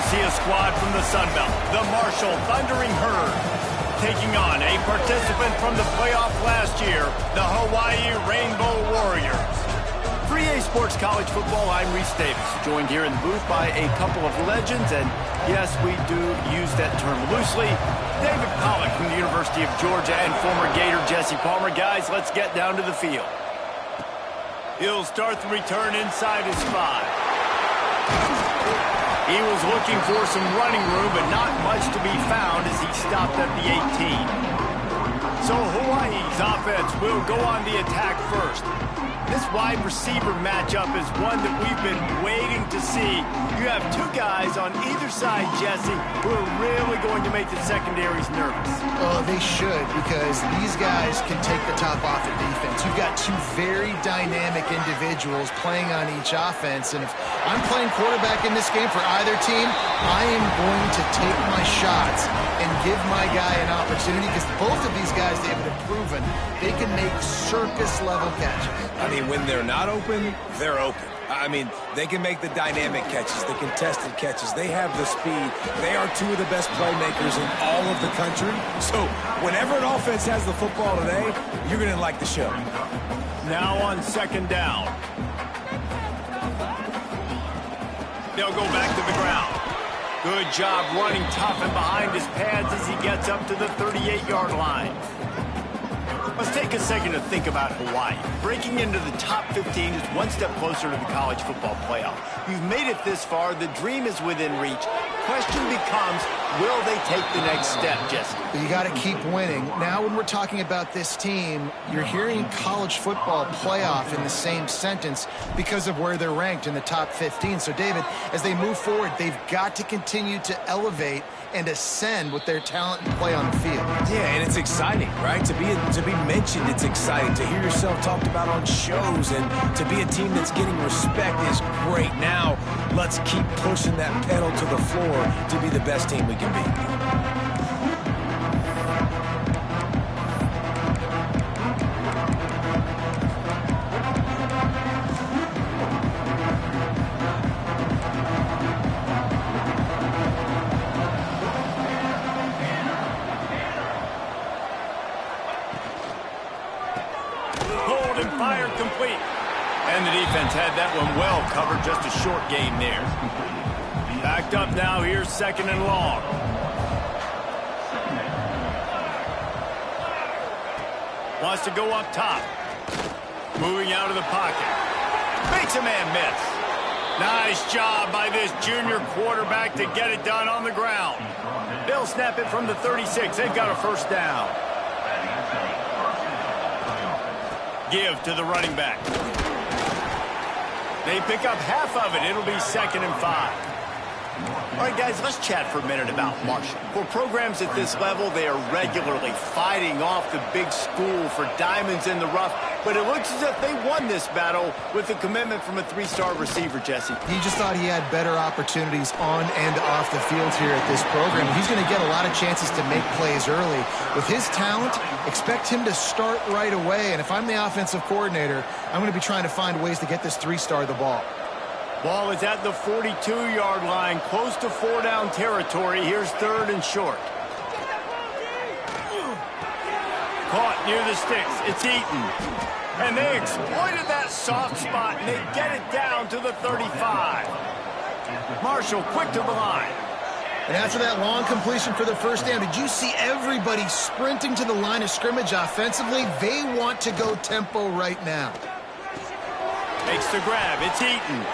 We'll see a squad from the Sun Belt, the Marshall Thundering Herd, taking on a participant from the playoff last year, the Hawaii Rainbow Warriors. For EA Sports College Football, I'm Reese Davis, joined here in the booth by a couple of legends, and yes, we do use that term loosely. David Pollack from the University of Georgia and former Gator Jesse Palmer. Guys, let's get down to the field. He'll start the return inside his 5. He was looking for some running room, but not much to be found as he stopped at the 18. So Hawaii's offense will go on the attack first. This wide receiver matchup is one that we've been waiting to see. You have two guys on either side, Jesse, who are really going to make the secondaries nervous. Oh, they should, because these guys can take the top off of defense. You've got two very dynamic individuals playing on each offense, and if I'm playing quarterback in this game for either team, I am going to take my shots and give my guy an opportunity, because both of these guys, they have proven they can make circus-level catches. I mean, when they're not open, they're open. I mean, they can make the dynamic catches, the contested catches. They have the speed. They are two of the best playmakers in all of the country. So whenever an offense has the football today, you're going to like the show. Now on second down. They'll go back to the ground. Good job running tough and behind his pads as he gets up to the 38-yard line. Let's take a second to think about Hawaii. Breaking into the top 15 is one step closer to the college football playoff. You've made it this far. The dream is within reach. Question becomes, will they take the next step, Jesse? You got to keep winning. Now when we're talking about this team, you're hearing college football playoff in the same sentence because of where they're ranked in the top 15. So, David, as they move forward, they've got to continue to elevate and ascend with their talent and play on the field. Yeah, and it's exciting, right? To be mentioned, it's exciting. To hear yourself talked about on shows and to be a team that's getting respect is great. Now, let's keep pushing that pedal to the floor to be the best team we can be. Fire complete. And the defense had that one well covered, just a short gain there. Backed up now, here's second and long. Wants to go up top. Moving out of the pocket. Makes a man miss. Nice job by this junior quarterback to get it done on the ground. They'll snap it from the 36. They've got a first down. Give to the running back. They pick up half of it. It'll be second and 5. All right, guys, let's chat for a minute about Marshall. For programs at this level, they are regularly fighting off the big school for diamonds in the rough, but it looks as if they won this battle with the commitment from a 3-star receiver, Jesse. He just thought he had better opportunities on and off the field here at this program. He's going to get a lot of chances to make plays early. With his talent, expect him to start right away, and if I'm the offensive coordinator, I'm going to be trying to find ways to get this 3-star the ball. Ball is at the 42-yard line, close to 4-down territory. Here's third and short. Caught near the sticks. It's Eaton. And they exploited that soft spot, and they get it down to the 35. Marshall quick to the line. And after that long completion for the first down, did you see everybody sprinting to the line of scrimmage offensively? They want to go tempo right now. Makes the grab. It's Eaton.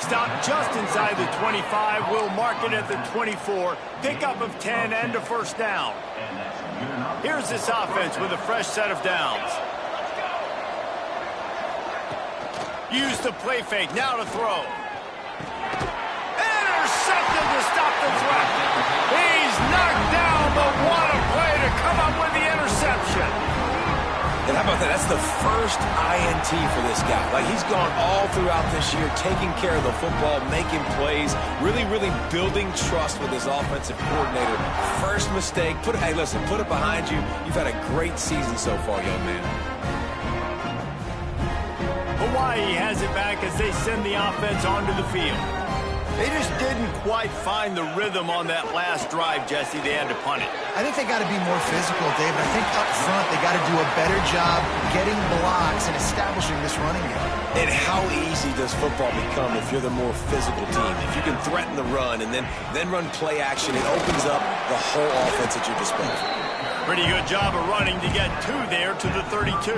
Stopped just inside the 25. Will mark it at the 24. Pickup of 10 and a first down. Here's this offense with a fresh set of downs. Use the play fake. Now to throw. Intercepted to stop the threat. He's knocked down, but what a play to come up with the interception. And how about that? That's the first INT for this guy. Like, he's gone all throughout this year, taking care of the football, making plays, really building trust with his offensive coordinator. First mistake, hey, listen, put it behind you. You've had a great season so far, young man. Hawaii has it back as they send the offense onto the field. They just didn't quite find the rhythm on that last drive, Jesse. They had to punt it. I think they got to be more physical, David. I think up front they got to do a better job getting blocks and establishing this running game. And how easy does football become if you're the more physical team? If you can threaten the run and then run play action, it opens up the whole offense at your disposal. Pretty good job of running to get 2 there to the 32.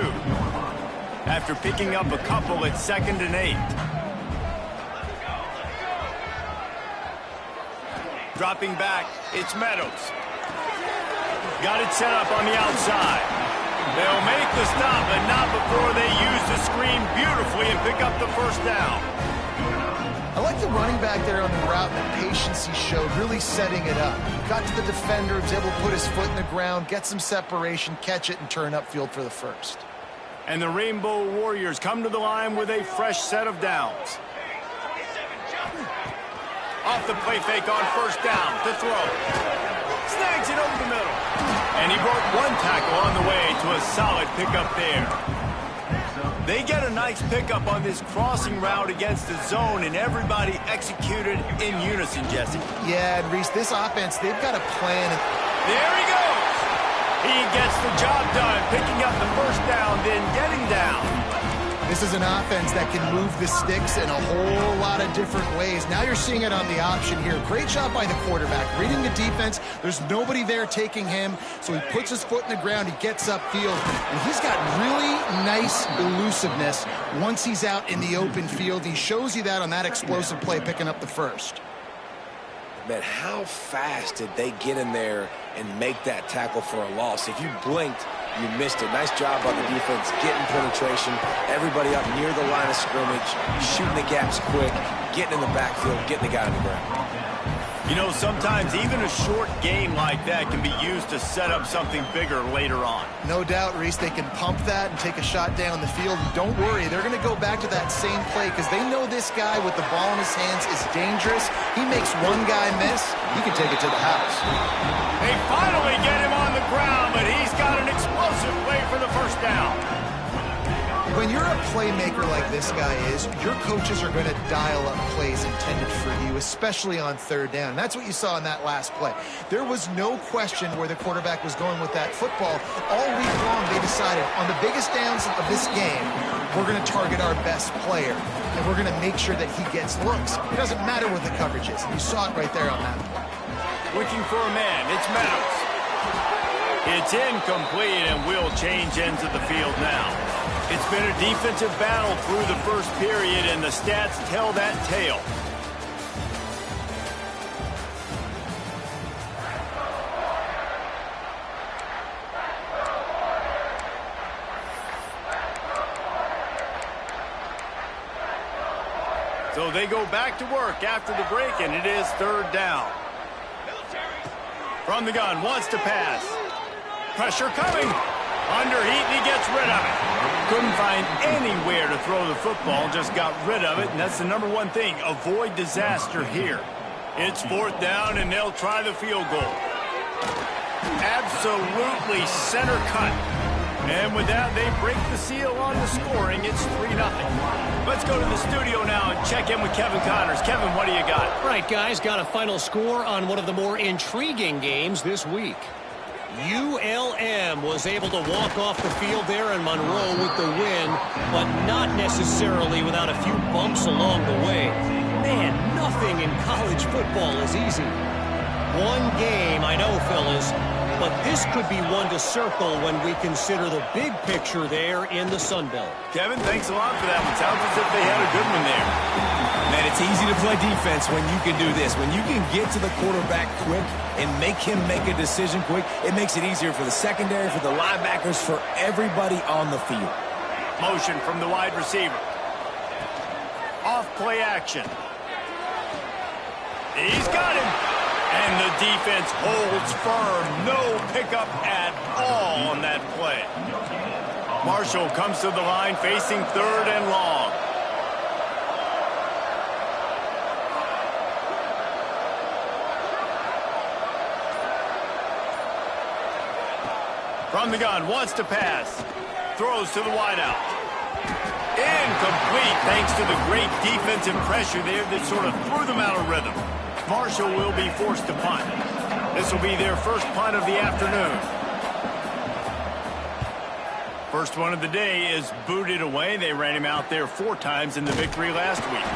After picking up a couple at 2nd and 8. Dropping back, it's Meadows. Got it set up on the outside. They'll make the stop, but not before they use the screen beautifully and pick up the first down. I like the running back there on the route and the patience he showed, really setting it up. Got to the defender, was able to put his foot in the ground, get some separation, catch it, and turn upfield for the first. And the Rainbow Warriors come to the line with a fresh set of downs. Off the play fake on first down to throw. Snags it over the middle. And he broke 1 tackle on the way to a solid pickup there. They get a nice pickup on this crossing route against the zone, and everybody executed in unison, Jesse. Yeah, and Reese, this offense, they've got a plan. There he goes. He gets the job done, picking up the first down, then getting down. This is an offense that can move the sticks in a whole lot of different ways. Now you're seeing it on the option here. Great job by the quarterback. Reading the defense, there's nobody there taking him, so he puts his foot in the ground, he gets upfield, and he's got really nice elusiveness once he's out in the open field. He shows you that on that explosive play, picking up the first. Man, how fast did they get in there and make that tackle for a loss? If you blinked, you missed it. Nice job by the defense, getting penetration, everybody up near the line of scrimmage, shooting the gaps quick, getting in the backfield, getting the guy on the ground. You know, sometimes even a short game like that can be used to set up something bigger later on. No doubt, Reese, they can pump that and take a shot down the field. And don't worry, they're going to go back to that same play because they know this guy with the ball in his hands is dangerous. He makes one guy miss, he can take it to the house. They finally get him on the ground, but he's got an explosive play for the first down. When you're a playmaker like this guy is, your coaches are going to dial up plays intended for you, especially on 3rd down. That's what you saw in that last play. There was no question where the quarterback was going with that football. All week long, they decided on the biggest downs of this game, we're going to target our best player, and we're going to make sure that he gets looks. It doesn't matter what the coverage is. You saw it right there on that play. Looking for a man, it's Meadows. It's incomplete, and we'll change ends of the field now. It's been a defensive battle through the first period, and the stats tell that tale. So they go back to work after the break, and it is 3rd down. From the gun, wants to pass. Pressure coming. Under heat, and he gets rid of it. Couldn't find anywhere to throw the football, just got rid of it, and that's the number one thing. Avoid disaster here. It's 4th down, and they'll try the field goal. Absolutely center cut. And with that, they break the seal on the scoring. It's 3-0. Let's go to the studio now and check in with Kevin Connors. Kevin, what do you got? Right, guys, got a final score on one of the more intriguing games this week. ULM was able to walk off the field there in Monroe with the win, but not necessarily without a few bumps along the way. Man, nothing in college football is easy. One game, I know, fellas, but this could be one to circle when we consider the big picture there in the Sun Belt. Kevin, thanks a lot for that one. Sounds as if they had a good one there. Man, it's easy to play defense when you can do this. When you can get to the quarterback quick and make him make a decision quick, it makes it easier for the secondary, for the linebackers, for everybody on the field. Motion from the wide receiver. Off play action. He's got him. And the defense holds firm. No pickup at all on that play. Marshall comes to the line facing 3rd and long. From the gun, wants to pass. Throws to the wideout. Incomplete thanks to the great defensive pressure there that sort of threw them out of rhythm. Marshall will be forced to punt. This will be their first punt of the afternoon. First one of the day is booted away. They ran him out there 4 times in the victory last week.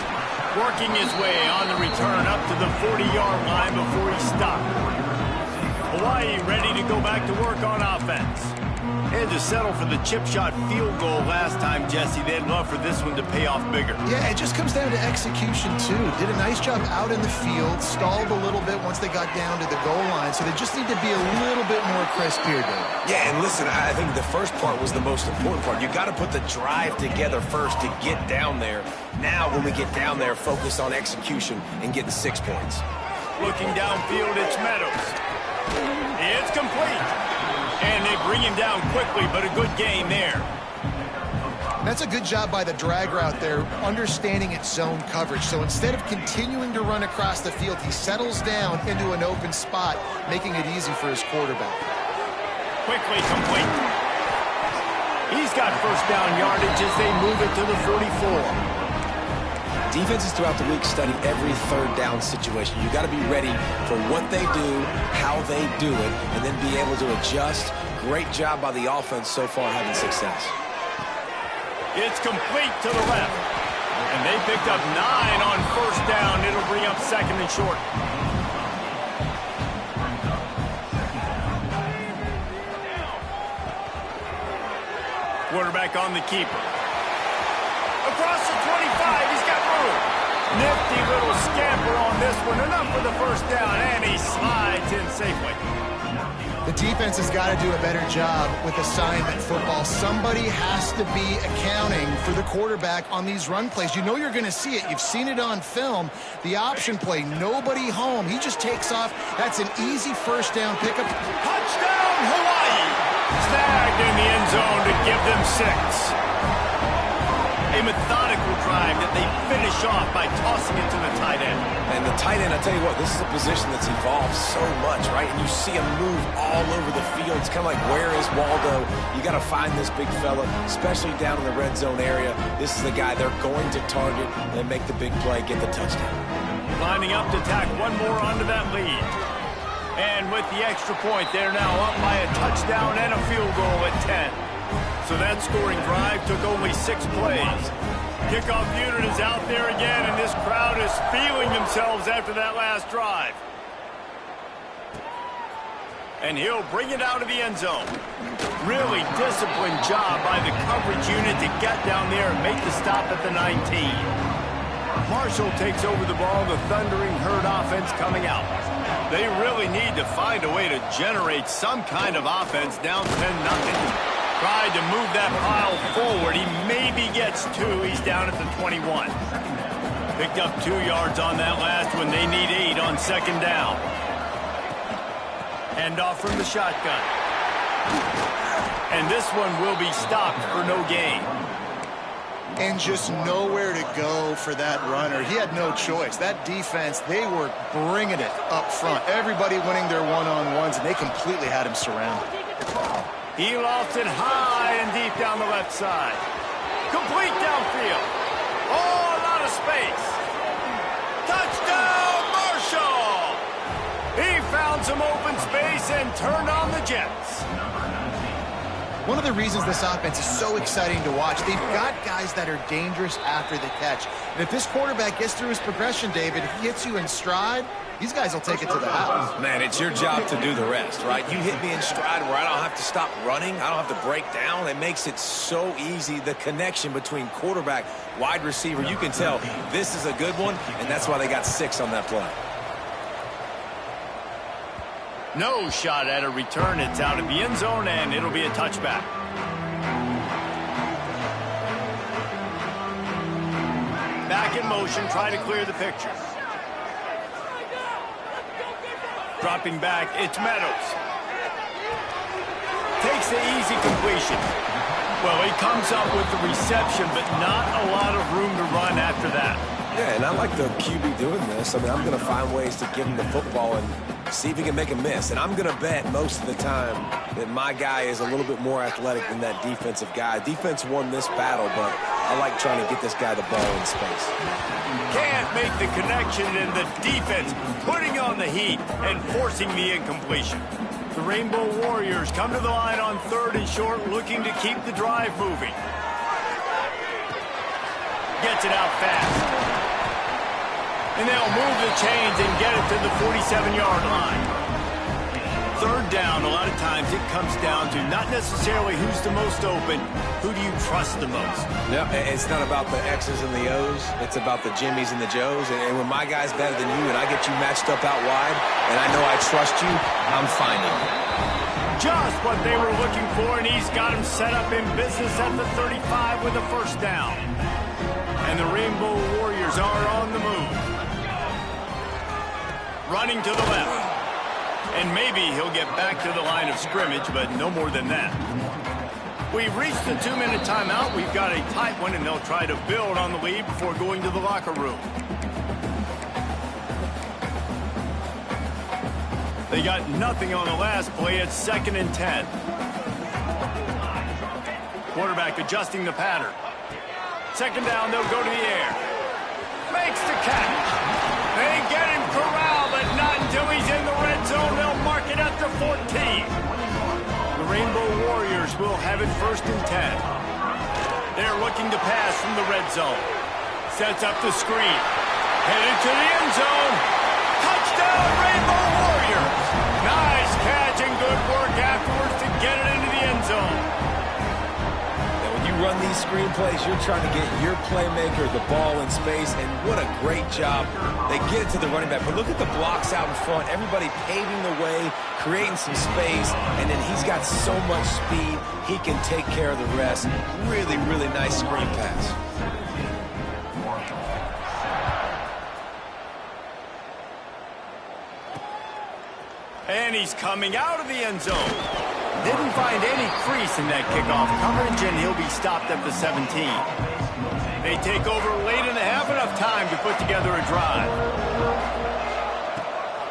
Working his way on the return up to the 40-yard line before he stopped. Hawaii ready to go back to work on offense. Had to settle for the chip shot field goal last time, Jesse. They'd love for this one to pay off bigger. Yeah, it just comes down to execution, too. Did a nice job out in the field, stalled a little bit once they got down to the goal line, so they just need to be a little bit more crisp here, Dave. Yeah, and listen, I think the first part was the most important part. You got to put the drive together first to get down there. Now, when we get down there, focus on execution and getting 6 points. Looking downfield, it's Meadows. It's complete. And they bring him down quickly, but a good gain there. That's a good job by the drag route there, understanding its zone coverage. So instead of continuing to run across the field, he settles down into an open spot, making it easy for his quarterback. Quickly complete. He's got first down yardage as they move it to the 44. Defenses throughout the week study every third down situation. You got to be ready for what they do, how they do it, and then be able to adjust. Great job by the offense so far having success. It's complete to the left. And they picked up 9 on first down. It'll bring up second and short. Quarterback on the keeper. Across the 25, he's got room. Nifty little scamper on this one. Enough for the first down, and he slides in safely. The defense has got to do a better job with assignment football. Somebody has to be accounting for the quarterback on these run plays. You know you're going to see it. You've seen it on film. The option play, nobody home. He just takes off. That's an easy first down pickup. Touchdown, Hawaii! Snagged in the end zone to give them 6. A methodical drive that they finish off by tossing it to the tight end. And the tight end, I tell you what, this is a position that's evolved so much, right? And you see him move all over the field. It's kind of like, where is Waldo? You got to find this big fella, especially down in the red zone area. This is the guy they're going to target and make the big play, get the touchdown. Lining up to tack one more onto that lead. And with the extra point, they're now up by a touchdown and a field goal at 10. So that scoring drive took only 6 plays. Kickoff unit is out there again, and this crowd is feeling themselves after that last drive. And he'll bring it out of the end zone. Really disciplined job by the coverage unit to get down there and make the stop at the 19. Marshall takes over the ball, the Thundering Herd offense coming out. They really need to find a way to generate some kind of offense down 10-0. Tried to move that pile forward. He maybe gets 2. He's down at the 21. Picked up 2 yards on that last one. They need 8 on second down. Hand off from the shotgun. And this one will be stopped for no gain. And just nowhere to go for that runner. He had no choice. That defense, they were bringing it up front. Everybody winning their one-on-ones, and they completely had him surrounded. He lofts it high and deep down the left side. Complete downfield. Oh, a lot of space. Touchdown, Marshall! He found some open space and turned on the Jets. One of the reasons this offense is so exciting to watch, they've got guys that are dangerous after the catch. And if this quarterback gets through his progression, David, he hits you in stride, these guys will take it to the house. Man, it's your job to do the rest, right? You hit me in stride where I don't have to stop running. I don't have to break down. It makes it so easy, the connection between quarterback, wide receiver. You can tell this is a good one, and that's why they got 6 on that play. No shot at a return. It's out of the end zone, and it'll be a touchback. Back in motion, try to clear the picture. Dropping back, it's Meadows. Takes the easy completion. Well, he comes up with the reception, but not a lot of room to run after that. Yeah, and I like the QB doing this. I mean, I'm going to find ways to give him the football and see if he can make a miss. And I'm going to bet most of the time that my guy is a little bit more athletic than that defensive guy. Defense won this battle, but I like trying to get this guy the ball in space. Can't make the connection, and the defense putting on the heat and forcing the incompletion. The Rainbow Warriors come to the line on 3rd and short, looking to keep the drive moving. Gets it out fast. And they'll move the chains and get it to the 47-yard line. 3rd down, a lot of times it comes down to not necessarily who's the most open, who do you trust the most? Yeah, it's not about the X's and the O's. It's about the Jimmies and the Joes. And when my guy's better than you and I get you matched up out wide and I know I trust you, I'm finding you. Just what they were looking for, and he's got him set up in business at the 35 with a 1st down. And the Rainbow Warriors are on the move. Running to the left. And maybe he'll get back to the line of scrimmage, but no more than that. We've reached the 2-minute timeout. We've got a tight one, and they'll try to build on the lead before going to the locker room. They got nothing on the last play. It's 2nd and 10. Quarterback adjusting the pattern. 2nd down, they'll go to the air. Makes the catch. They get him corralled, but not until he's in the red zone. They'll mark it at the 14. The Rainbow Warriors will have it 1st and 10. They're looking to pass from the red zone. Sets up the screen. Headed to the end zone. Touchdown, Rainbow Warriors. Nice catch and good work afterwards to get it into the end zone. Run these screenplays, you're trying to get your playmaker the ball in space, and what a great job. They get it to the running back, but look at the blocks out in front. Everybody paving the way, creating some space, and then he's got so much speed, he can take care of the rest. Really, really nice screen pass. And he's coming out of the end zone. Didn't find any crease in that kickoff coverage, and he'll be stopped at the 17. They take over late in the half, enough time to put together a drive.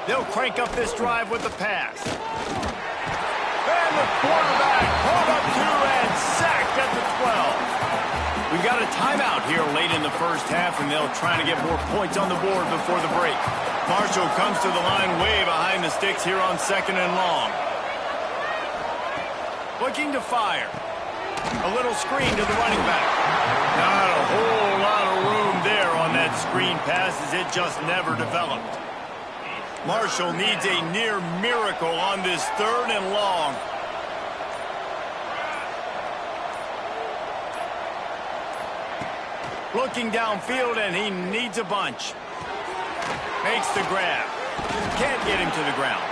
They'll crank up this drive with the pass. And the quarterback pulled up 2 and sacked at the 12. We've got a timeout here late in the 1st half, and they'll try to get more points on the board before the break. Marshall comes to the line way behind the sticks here on 2nd and long. Looking to fire. A little screen to the running back. Not a whole lot of room there on that screen pass, as it just never developed. Marshall needs a near miracle on this 3rd and long. Looking downfield, and he needs a bunch. Makes the grab. Can't get him to the ground.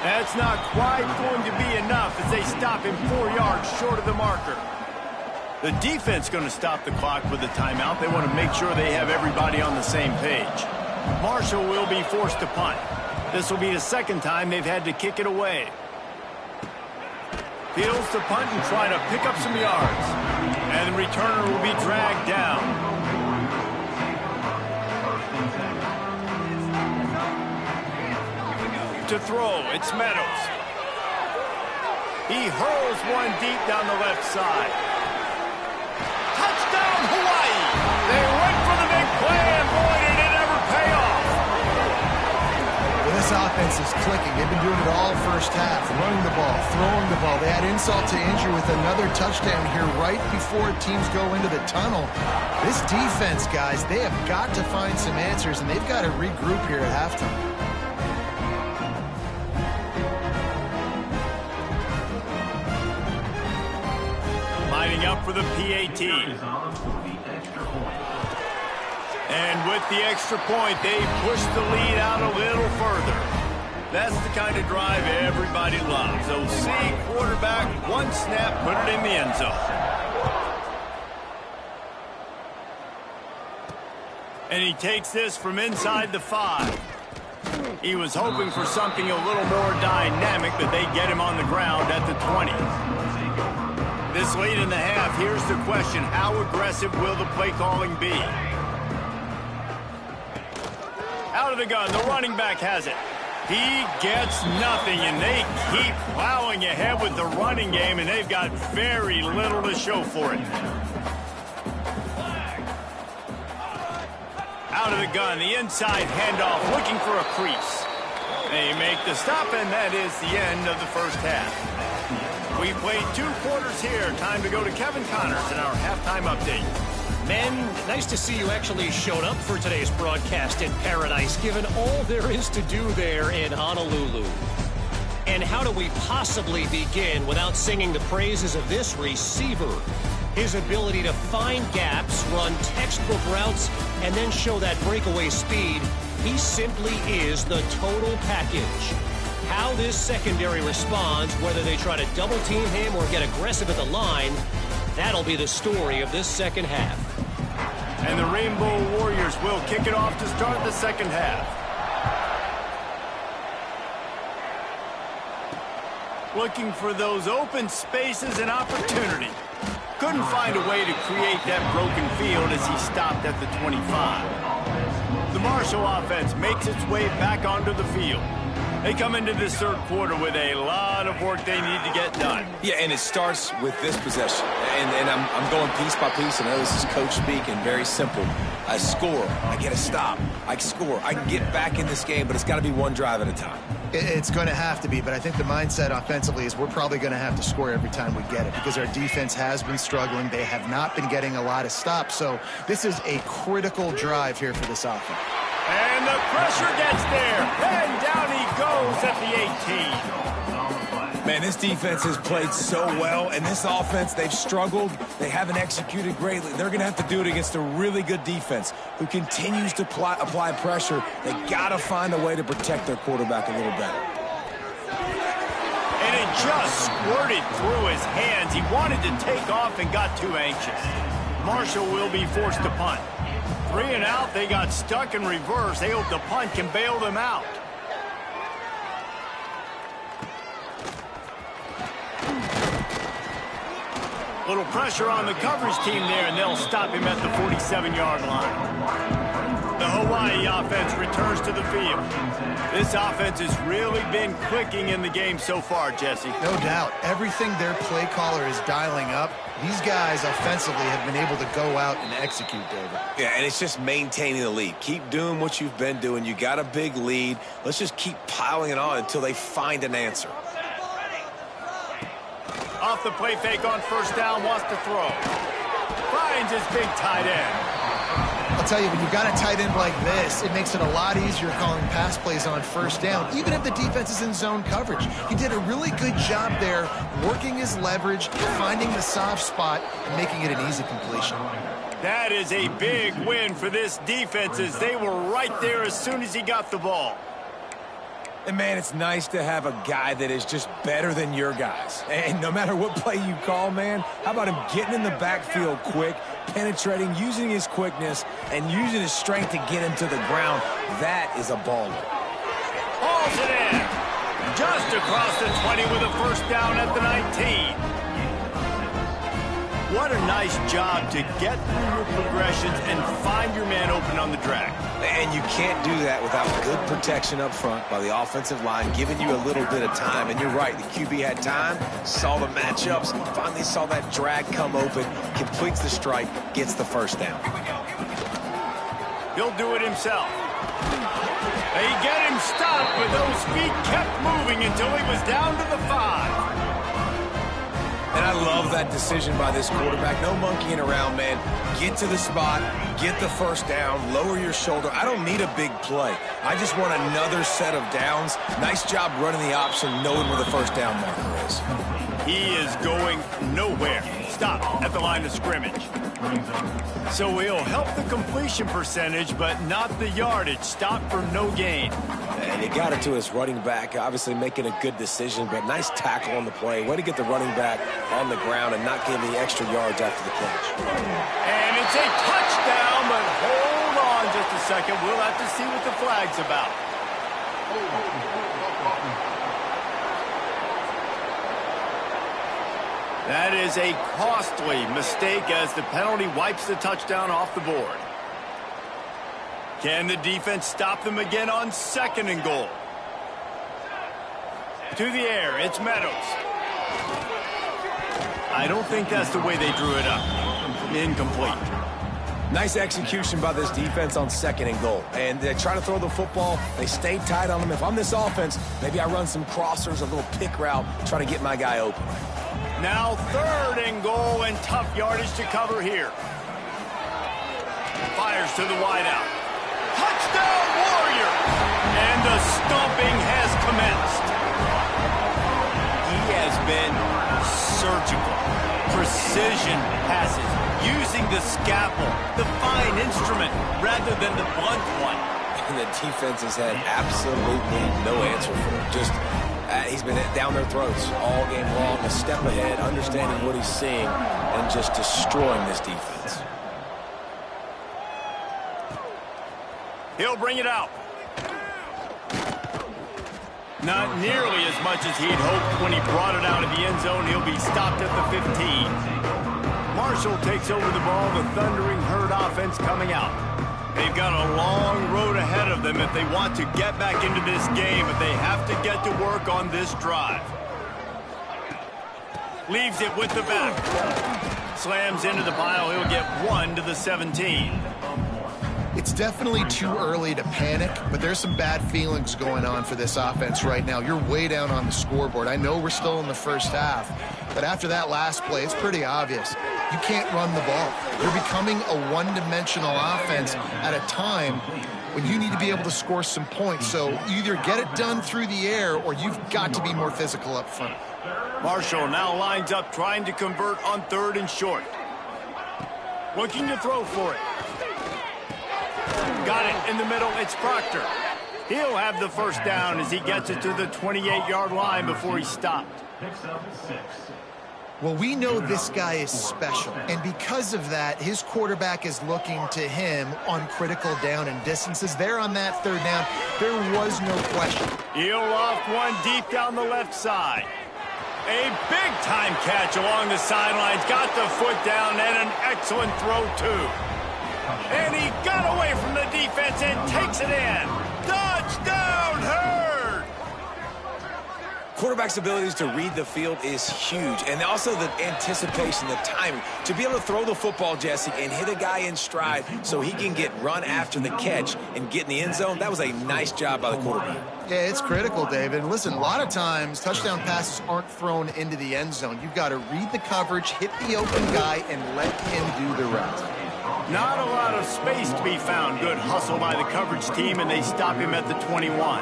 That's not quite going to be enough as they stop him 4 yards short of the marker. The defense going to stop the clock with a timeout. They want to make sure they have everybody on the same page. Marshall will be forced to punt. This will be the 2nd time they've had to kick it away. Fields to punt and try to pick up some yards. And the returner will be dragged down. To throw, it's Meadows. He hurls one deep down the left side. Touchdown, Hawaii! They went for the big play, and boy, did it ever pay off. Well, this offense is clicking. They've been doing it all 1st half, running the ball, throwing the ball. They had insult to injury with another touchdown here right before teams go into the tunnel. This defense, guys, they have got to find some answers, and they've got to regroup here at halftime. Lining up for the PAT. And with the extra point, they push the lead out a little further. That's the kind of drive everybody loves. OC, quarterback, one snap, put it in the end zone. And he takes this from inside the 5. He was hoping for something a little more dynamic, but they get him on the ground at the 20. This late in the half, here's the question. How aggressive will the play calling be? Out of the gun, the running back has it. He gets nothing, and they keep plowing ahead with the running game, and they've got very little to show for it. out of the gun. The inside handoff, looking for a crease. They make the stop, and that is the end of the first half. We played 2 quarters here. Time to go to Kevin Connors in our halftime update. Men, nice to see you actually showed up for today's broadcast in paradise, given all there is to do there in Honolulu. And how do we possibly begin without singing the praises of this receiver? His ability to find gaps, run textbook routes, and then show that breakaway speed. He simply is the total package. How this secondary responds, whether they try to double team him or get aggressive at the line, that'll be the story of this second half. And the Rainbow Warriors will kick it off to start the second half. Looking for those open spaces and opportunity. Couldn't find a way to create that broken field as he stopped at the 25. The Marshall offense makes its way back onto the field. They come into this third quarter with a lot of work they need to get done. Yeah, and it starts with this possession. And I'm going piece by piece. I know this is coach speak and very simple. I score. I get a stop. I score. I can get back in this game, but it's got to be one drive at a time. It's going to have to be, but I think the mindset offensively is we're probably going to have to score every time we get it because our defense has been struggling. They have not been getting a lot of stops, so this is a critical drive here for this offense. And the pressure gets there, and down he goes at the 18. Man, this defense has played so well, and this offense, they've struggled. They haven't executed greatly. They're going to have to do it against a really good defense who continues to apply pressure. They got to find a way to protect their quarterback a little better. And it just squirted through his hands. He wanted to take off and got too anxious. Marshall will be forced to punt. 3 and out, they got stuck in reverse. They hope the punt can bail them out. Little pressure on the coverage team there, and they'll stop him at the 47-yard line. The Hawaii offense returns to the field. This offense has really been clicking in the game so far, Jesse. No doubt. Everything their play caller is dialing up, these guys offensively have been able to go out and execute, David. Yeah, and it's just maintaining the lead. Keep doing what you've been doing. You got a big lead. Let's just keep piling it on until they find an answer. Off the play fake on first down, wants to throw. Finds his big tight end. I'll tell you, when you've got a tight end like this, it makes it a lot easier calling pass plays on first down, even if the defense is in zone coverage. He did a really good job there, working his leverage, finding the soft spot, and making it an easy completion. That is a big win for this defense as they were right there as soon as he got the ball. And, man, it's nice to have a guy that is just better than your guys. And no matter what play you call, man, how about him getting in the backfield quick, penetrating, using his quickness, and using his strength to get him to the ground. That is a baller. Hauls it in. Just across the 20 with a first down at the 19. What a nice job to get through your progressions and find your man open on the drag. And you can't do that without good protection up front by the offensive line, giving you a little bit of time. And you're right, the QB had time, saw the matchups, finally saw that drag come open, completes the strike, gets the first down. He'll do it himself. They get him stopped, but those feet kept moving until he was down to the 5. And I love that decision by this quarterback. No monkeying around, man. Get to the spot, get the first down, lower your shoulder. I don't need a big play. I just want another set of downs. Nice job running the option, knowing where the first down marker is. He is going nowhere. Stop at the line of scrimmage. So he'll help the completion percentage, but not the yardage. Stop for no gain. And he got it to his running back, obviously making a good decision, but nice tackle on the play. Way to get the running back on the ground and not give the extra yards after the catch. And it's a touchdown, but hold on just a second. We'll have to see what the flag's about. That is a costly mistake as the penalty wipes the touchdown off the board. Can the defense stop them again on 2nd and goal? To the air, it's Meadows. I don't think that's the way they drew it up. Incomplete. Nice execution by this defense on 2nd and goal. And they try to throw the football. They stay tight on them. If I'm this offense, maybe I run some crossers, a little pick route, try to get my guy open. Now 3rd and goal and tough yardage to cover here. Fires to the wideout. Touchdown, Warrior! And the stomping has commenced. He has been surgical. Precision passes, using the scalpel, the fine instrument, rather than the blunt one. And the defense has had absolutely no answer for him. Just, he's been down their throats all game long, a step ahead, understanding what he's seeing, and just destroying this defense. He'll bring it out. Not nearly as much as he'd hoped when he brought it out of the end zone. He'll be stopped at the 15. Marshall takes over the ball. The Thundering Herd offense coming out. They've got a long road ahead of them if they want to get back into this game, but they have to get to work on this drive. Leaves it with the back. Slams into the pile. He'll get 1 to the 17. It's definitely too early to panic, but there's some bad feelings going on for this offense right now. You're way down on the scoreboard. I know we're still in the first half, but after that last play, it's pretty obvious. You can't run the ball. You're becoming a one-dimensional offense at a time when you need to be able to score some points. So either get it done through the air or you've got to be more physical up front. Marshall now lines up trying to convert on 3rd and short. Looking to throw for it. Got it in the middle. It's Proctor. He'll have the first down as he gets it to the 28-yard line before he's stopped. Well, we know this guy is special, and because of that, his quarterback is looking to him on critical down and distances. There on that 3rd down, there was no question. He'll loft one deep down the left side. A big-time catch along the sidelines. Got the foot down and an excellent throw, too. And he got away from the defense and takes it in. Touchdown, Herd! Quarterback's abilities to read the field is huge, and also the anticipation, the timing. To be able to throw the football, Jesse, and hit a guy in stride so he can get run after the catch and get in the end zone, that was a nice job by the quarterback. Yeah, it's critical, David. Listen, a lot of times touchdown passes aren't thrown into the end zone. You've got to read the coverage, hit the open guy, and let him do the rest. Not a lot of space to be found. Good hustle by the coverage team, and they stop him at the 21.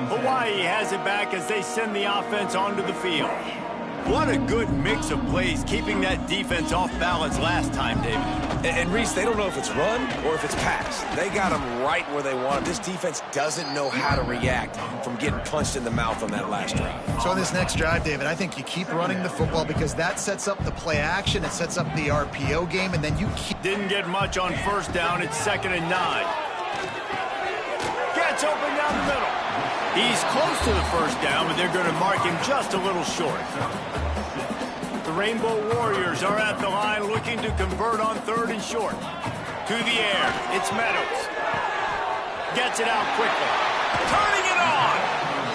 Hawaii has it back as they send the offense onto the field. What a good mix of plays, keeping that defense off balance last time, David. And Reese, they don't know if it's run or if it's pass. They got them right where they want them. This defense doesn't know how to react from getting punched in the mouth on that last drive. So on this next drive, David, I think you keep running the football because that sets up the play action, it sets up the RPO game, and then you keep... Didn't get much on 1st down. It's 2nd and 9. Gets open down the middle. He's close to the 1st down, but they're going to mark him just a little short. The Rainbow Warriors are at the line looking to convert on 3rd and short. To the air, it's Meadows. Gets it out quickly. Turning it on!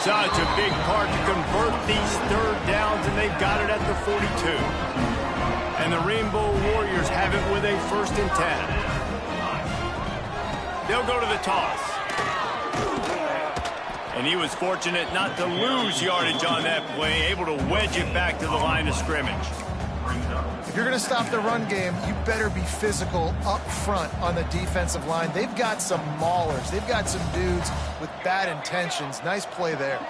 Such a big part to convert these 3rd downs, and they've got it at the 42. And the Rainbow Warriors have it with a 1st and 10. They'll go to the toss. And he was fortunate not to lose yardage on that play, able to wedge it back to the line of scrimmage. If you're going to stop the run game, you better be physical up front on the defensive line. They've got some maulers. They've got some dudes with bad intentions. Nice play there.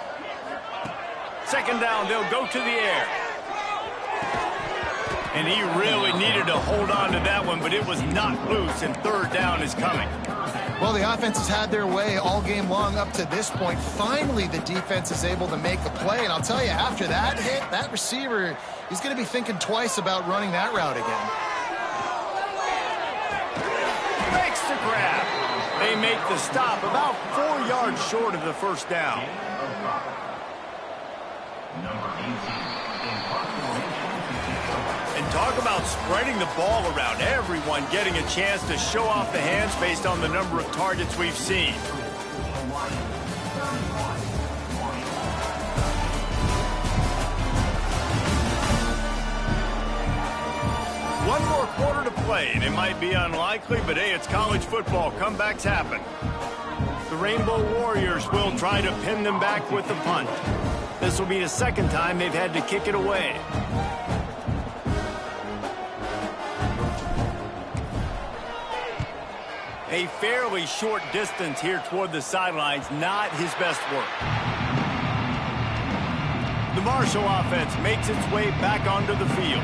2nd down, they'll go to the air. And he really needed to hold on to that one, but it was knocked loose, and 3rd down is coming. Well, the offense has had their way all game long up to this point. Finally, the defense is able to make a play. And I'll tell you, after that hit, that receiver, he's going to be thinking twice about running that route again. Makes the grab. They make the stop about 4 yards short of the 1st down. And talk about spreading the ball around. Everyone getting a chance to show off the hands based on the number of targets we've seen. One more quarter to play, and it might be unlikely, but hey, it's college football. Comebacks happen. The Rainbow Warriors will try to pin them back with the punt. This will be the second time they've had to kick it away. A fairly short distance here toward the sidelines, not his best work. The Marshall offense makes its way back onto the field.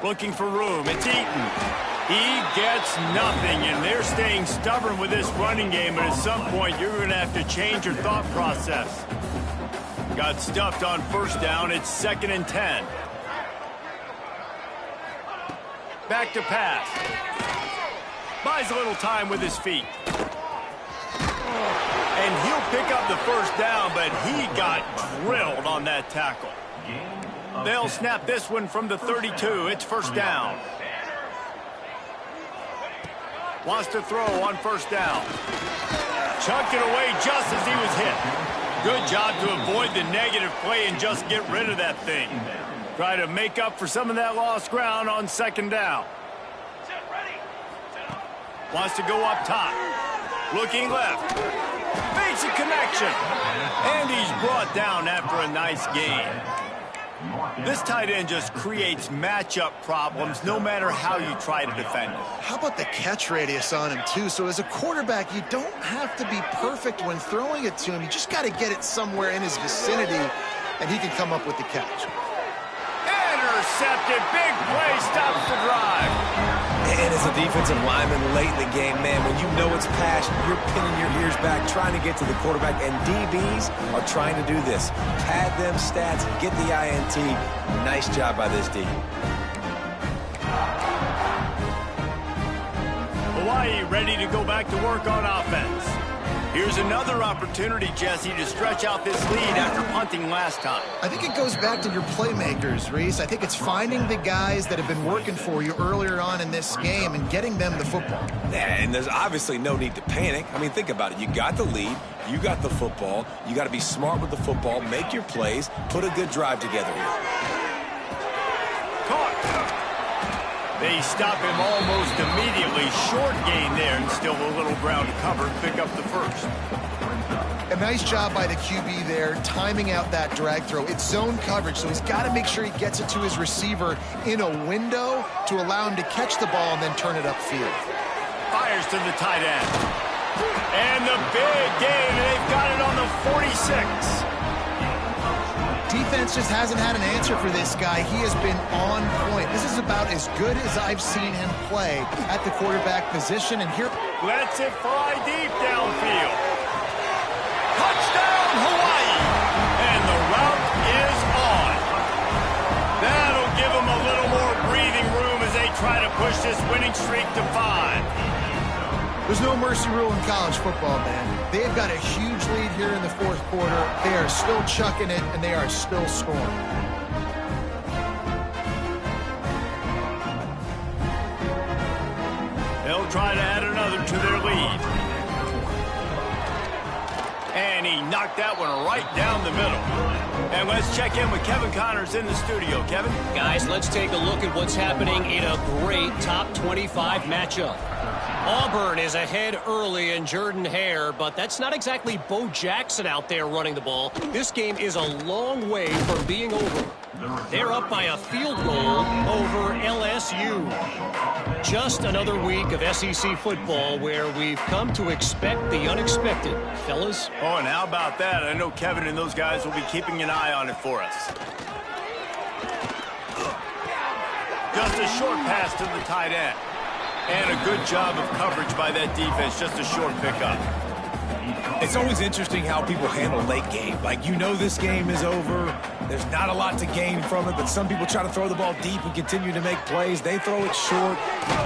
Looking for room. It's Eaton. He gets nothing, and they're staying stubborn with this running game, but at some point you're going to have to change your thought process. Got stuffed on first down. It's 2nd and 10. Back to pass. Buys a little time with his feet. And he'll pick up the first down, but he got drilled on that tackle. They'll snap this one from the 32. It's first down. Wants to throw on first down. Chucked it away just as he was hit. Good job to avoid the negative play and just get rid of that thing. Try to make up for some of that lost ground on second down. Wants to go up top. Looking left. Makes a connection. And he's brought down after a nice gain. This tight end just creates matchup problems no matter how you try to defend it. How about the catch radius on him, too? So as a quarterback, you don't have to be perfect when throwing it to him. You just got to get it somewhere in his vicinity, and he can come up with the catch. Intercepted. Big play. Stops the drive. And as a defensive lineman late in the game, man, when you know it's passed, you're pinning your ears back, trying to get to the quarterback, and DBs are trying to do this. Pad them stats, get the INT. Nice job by this D. Hawaii ready to go back to work on offense. Here's another opportunity, Jesse, to stretch out this lead after punting last time. I think it goes back to your playmakers, Reese. I think it's finding the guys that have been working for you earlier on in this game and getting them the football. Yeah, and there's obviously no need to panic. I mean, think about it. You got the lead. You got the football. You got to be smart with the football, make your plays, put a good drive together here. Caught. They stop him almost immediately. Short gain there, and still a little ground to cover. Pick up the first. A nice job by the QB there, timing out that drag throw. It's zone coverage, so he's got to make sure he gets it to his receiver in a window to allow him to catch the ball and then turn it upfield. Fires to the tight end. And the big gain, and they've got it on the 46. Defense just hasn't had an answer for this guy. He has been on point. This is about as good as I've seen him play at the quarterback position. And here, lets it fly deep downfield. Touchdown, Hawaii! And the route is on. That'll give them a little more breathing room as they try to push this winning streak to 5. There's no mercy rule in college football, man. They've got a huge lead here in the fourth quarter. They are still chucking it, and they are still scoring. They'll try to add another to their lead. And he knocked that one right down the middle. And let's check in with Kevin Connors in the studio. Kevin? Guys, let's take a look at what's happening in a great top 25 matchup. Auburn is ahead early in Jordan-Hare, but that's not exactly Bo Jackson out there running the ball. This game is a long way from being over. They're up by a field goal over LSU. Just another week of SEC football where we've come to expect the unexpected, fellas. Oh, and how about that? I know Kevin and those guys will be keeping an eye on it for us. Just a short pass to the tight end. And a good job of coverage by that defense. Just a short pickup. It's always interesting how people handle late game. Like, you know this game is over. There's not a lot to gain from it, but some people try to throw the ball deep and continue to make plays. They throw it short.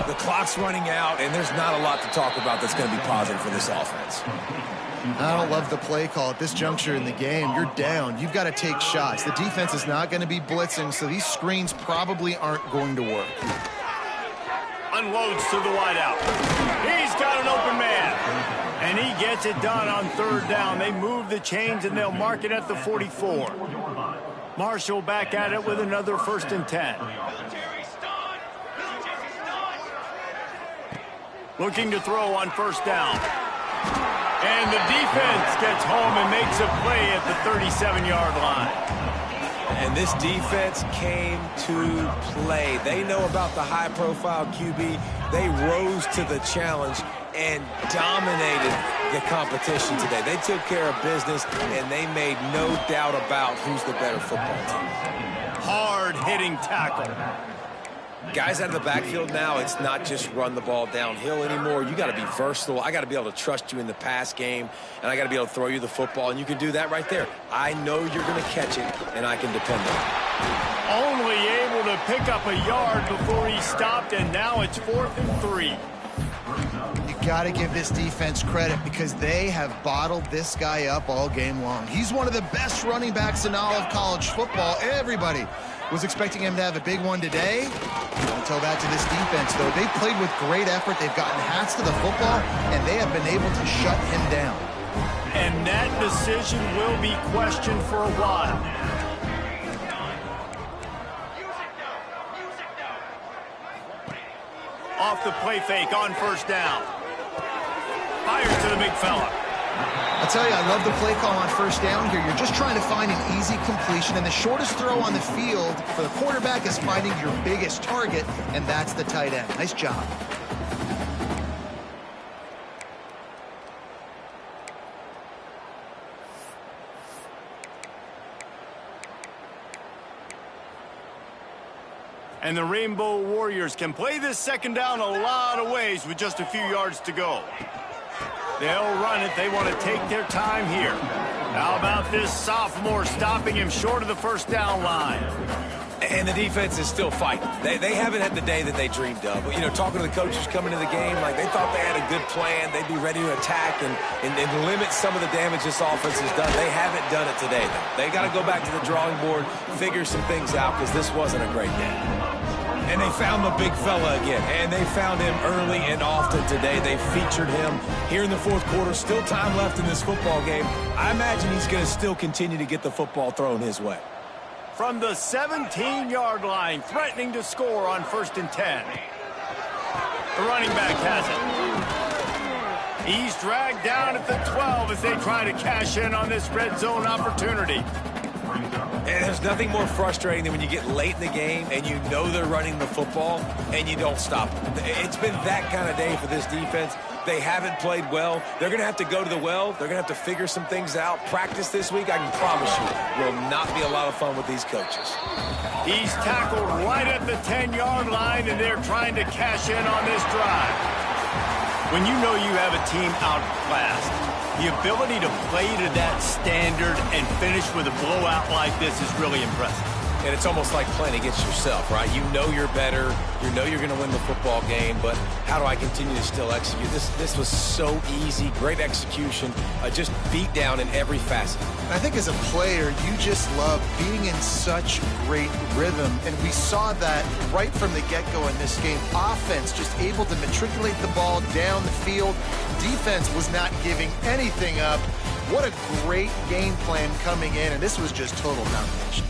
The clock's running out, and there's not a lot to talk about that's going to be positive for this offense. I don't love the play call at this juncture in the game. You're down. You've got to take shots. The defense is not going to be blitzing, so these screens probably aren't going to work. Unloads to the wideout. He's got an open man. And he gets it done on third down. They move the chains, and they'll mark it at the 44. Marshall back at it with another 1st and 10. Looking to throw on 1st down. And the defense gets home and makes a play at the 37-yard line. And this defense came to play. They know about the high-profile QB. They rose to the challenge and dominated the competition today. They took care of business, and they made no doubt about who's the better football team. Hard-hitting tackle. Guys out of the backfield now, it's not just run the ball downhill anymore. You got to be versatile. I got to be able to trust you in the pass game, and I got to be able to throw you the football, and you can do that right there. I know you're going to catch it, and I can depend on it. Only able to pick up a yard before he stopped, and now it's 4th and 3. You got to give this defense credit because they have bottled this guy up all game long. He's one of the best running backs in all of college football. Everybody was expecting him to have a big one today. Don't tell that to this defense, though. They played with great effort. They've gotten hats to the football, and they have been able to shut him down. And that decision will be questioned for a while. Off the play fake on 1st down. Fires to the big fella. I'll tell you, I love the play call on 1st down here. You're just trying to find an easy completion, and the shortest throw on the field for the quarterback is finding your biggest target, and that's the tight end. Nice job. And the Rainbow Warriors can play this 2nd down a lot of ways with just a few yards to go. They'll run it. They want to take their time here. How about this sophomore stopping him short of the 1st down line? And the defense is still fighting. They haven't had the day that they dreamed of. You know, talking to the coaches coming into the game, like they thought they had a good plan. They'd be ready to attack and limit some of the damage this offense has done. They haven't done it today, though. They got to go back to the drawing board, figure some things out, because this wasn't a great game. And they found the big fella again, and they found him early and often today. They featured him here in the 4th quarter. Still time left in this football game. I imagine he's going to still continue to get the football thrown his way. From the 17-yard line, threatening to score on 1st and 10. The running back has it. He's dragged down at the 12 as they try to cash in on this red zone opportunity. And there's nothing more frustrating than when you get late in the game and you know they're running the football and you don't stop them. It's been that kind of day for this defense. They haven't played well. They're going to have to go to the well. They're going to have to figure some things out. Practice this week, I can promise you, will not be a lot of fun with these coaches. He's tackled right at the 10-yard line, and they're trying to cash in on this drive. When you know you have a team outclassed, the ability to play to that standard and finish with a blowout like this is really impressive. And it's almost like playing against yourself, right? You know you're better. You know you're going to win the football game, but how do I continue to still execute? This was so easy, great execution, just beat down in every facet. I think as a player, you just love being in such great rhythm, and we saw that right from the get-go in this game. Offense just able to matriculate the ball down the field. Defense was not giving anything up. What a great game plan coming in, and this was just total domination.